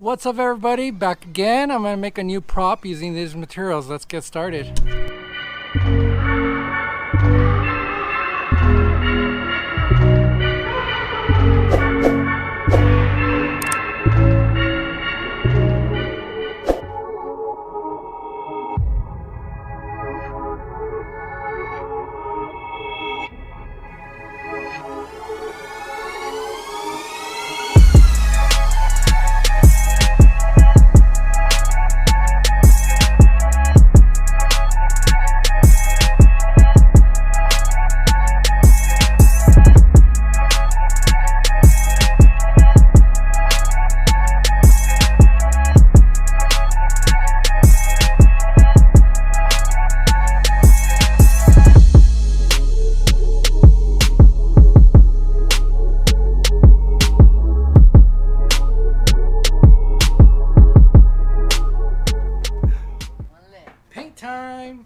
What's up, everybody? Back again. I'm going to make a new prop using these materials. Let's get started. Paint time!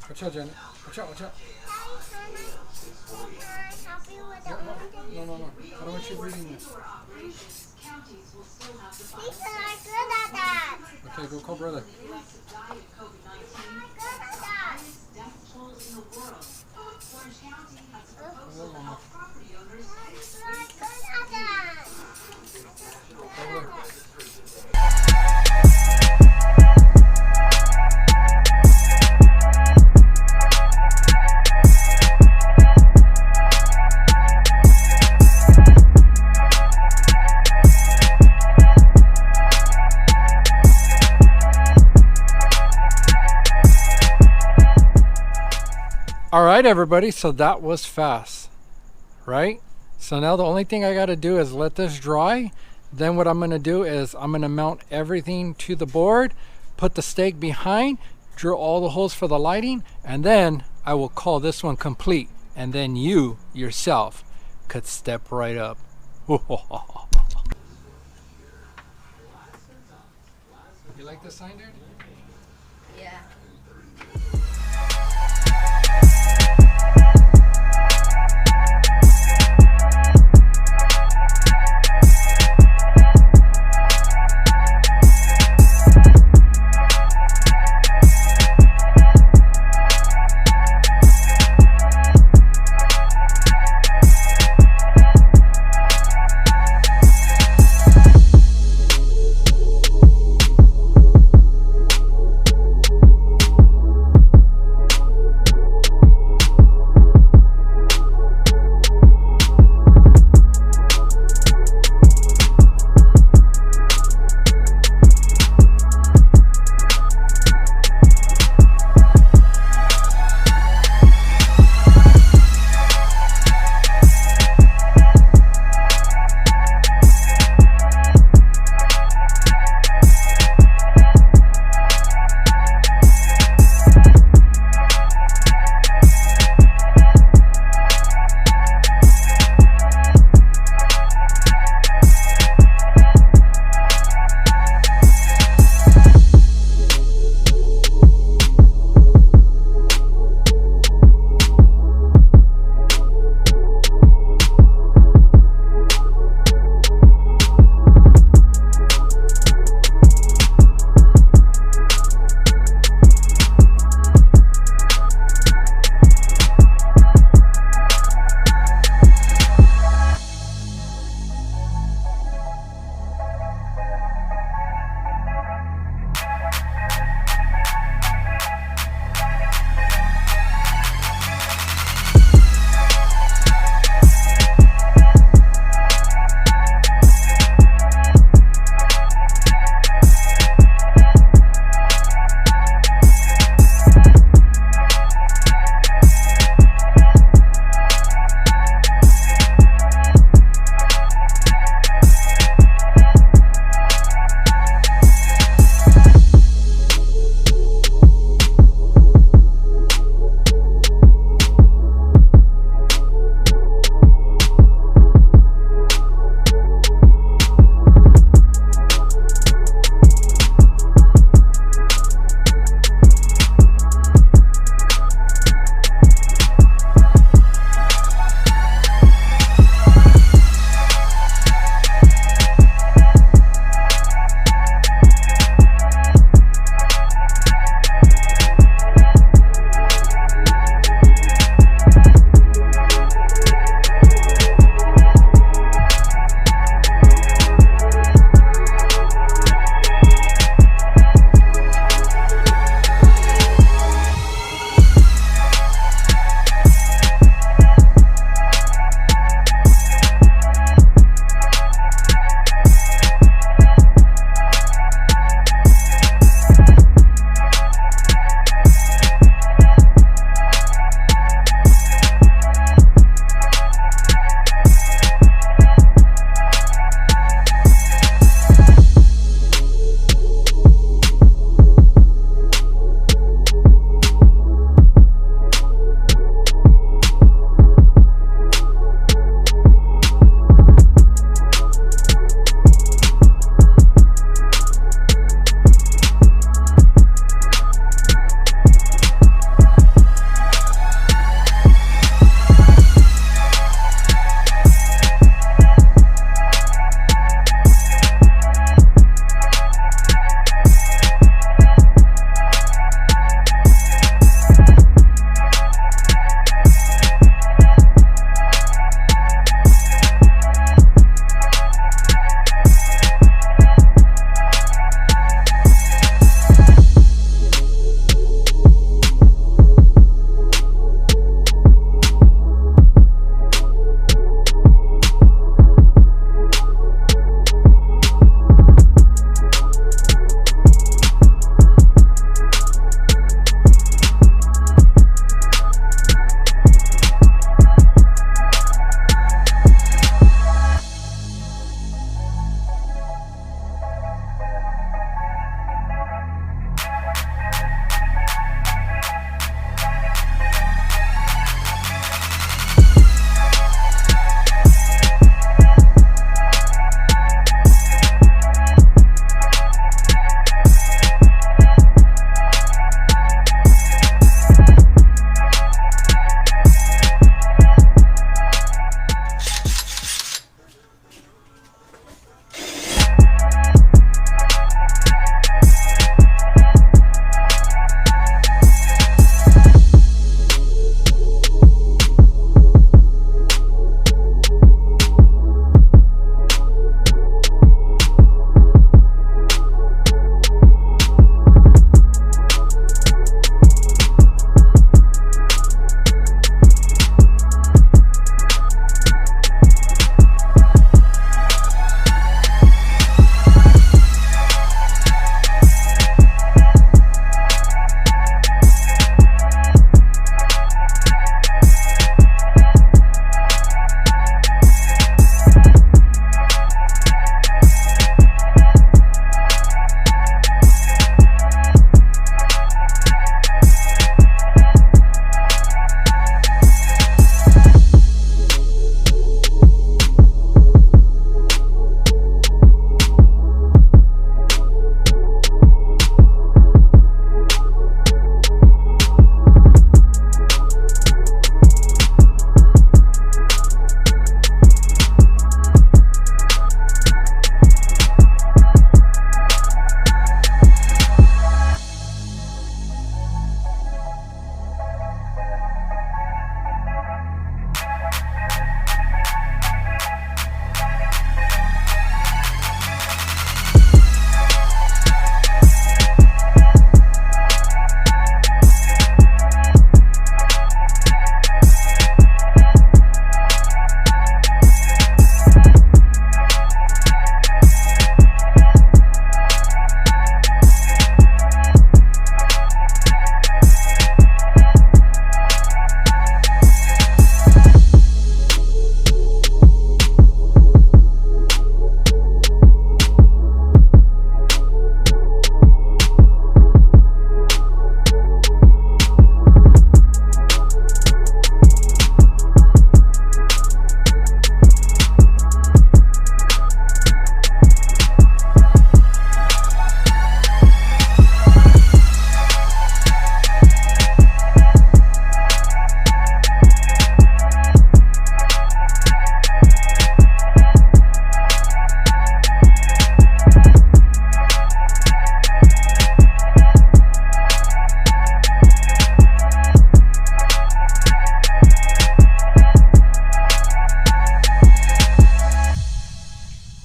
Watch out, Janet. Watch out, watch out. No. I don't want you reading this. He's not good at that. Okay, go call brother. Hello, Mama. Over. All right, everybody, so that was fast, right? So now the only thing I got to do is let this dry. Then what I'm going to do is I'm going to mount everything to the board, put the stake behind, drill all the holes for the lighting, and then I will call this one complete. And then you yourself could step right up. You like this sign, dude? Yeah.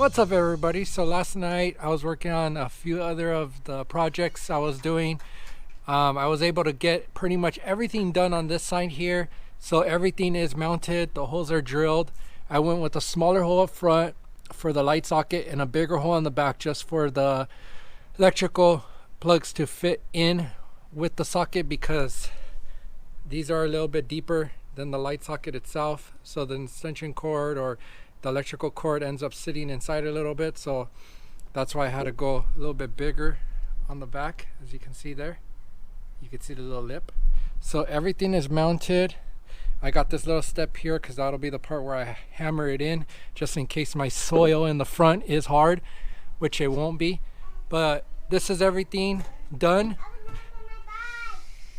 What's up, everybody? So last night I was working on a few other of the projects I was doing. I was able to get pretty much everything done on this side here. So everything is mounted, the holes are drilled. I went with a smaller hole up front for the light socket and a bigger hole on the back just for the electrical plugs to fit in with the socket, because these are a little bit deeper than the light socket itself. So the extension cord or the electrical cord ends up sitting inside a little bit, so that's why I had to go a little bit bigger on the back. As you can see there, you can see the little lip. So everything is mounted. I got this little step here because that'll be the part where I hammer it in, just in case my soil in the front is hard, which it won't be. But this is everything done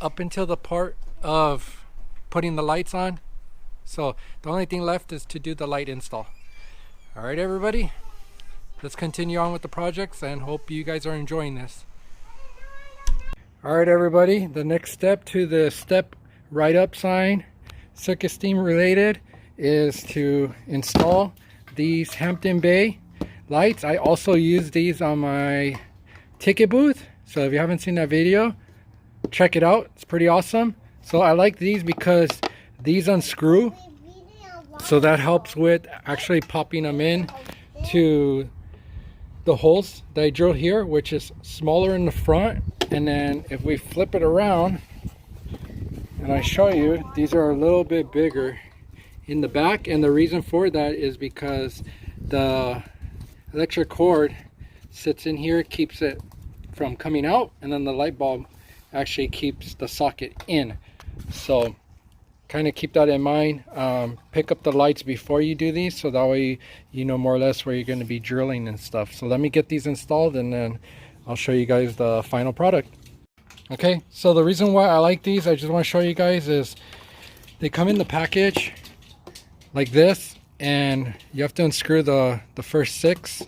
up until the part of putting the lights on. So the only thing left is to do the light install. All right, everybody, let's continue on with the projects and hope you guys are enjoying this. All right, everybody, the next step to the step right up sign, Circus theme related, is to install these Hampton Bay lights. I also use these on my ticket booth, so if you haven't seen that video, check it out. It's pretty awesome. So I like these because these unscrew, so that helps with actually popping them in to the holes that I drill here, which is smaller in the front. And then if we flip it around and I show you, these are a little bit bigger in the back. And the reason for that is because the electric cord sits in here, keeps it from coming out, and then the light bulb actually keeps the socket in. So kind of keep that in mind. Pick up the lights before you do these, so that way you know more or less where you're going to be drilling and stuff. So let me get these installed and then I'll show you guys the final product. Okay, so the reason why I like these, I just want to show you guys, is they come in the package like this, and you have to unscrew the first 6.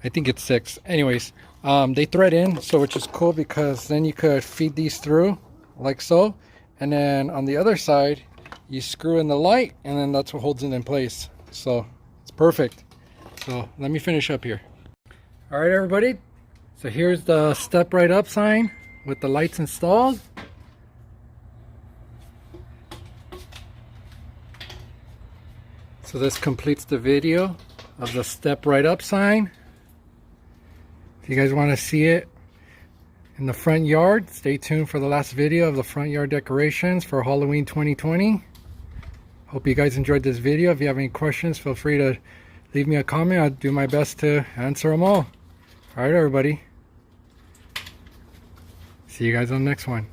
I think it's 6. Anyways, they thread in, so which is cool because then you could feed these through like so. And then on the other side, you screw in the light, and then that's what holds it in place. So it's perfect. So let me finish up here. All right, everybody. So here's the step right up sign with the lights installed. So this completes the video of the step right up sign. If you guys want to see it in the front yard, stay tuned for the last video of the front yard decorations for Halloween 2020. Hope you guys enjoyed this video. If you have any questions, feel free to leave me a comment. I'll do my best to answer them all. All right, everybody. See you guys on the next one.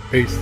Peace.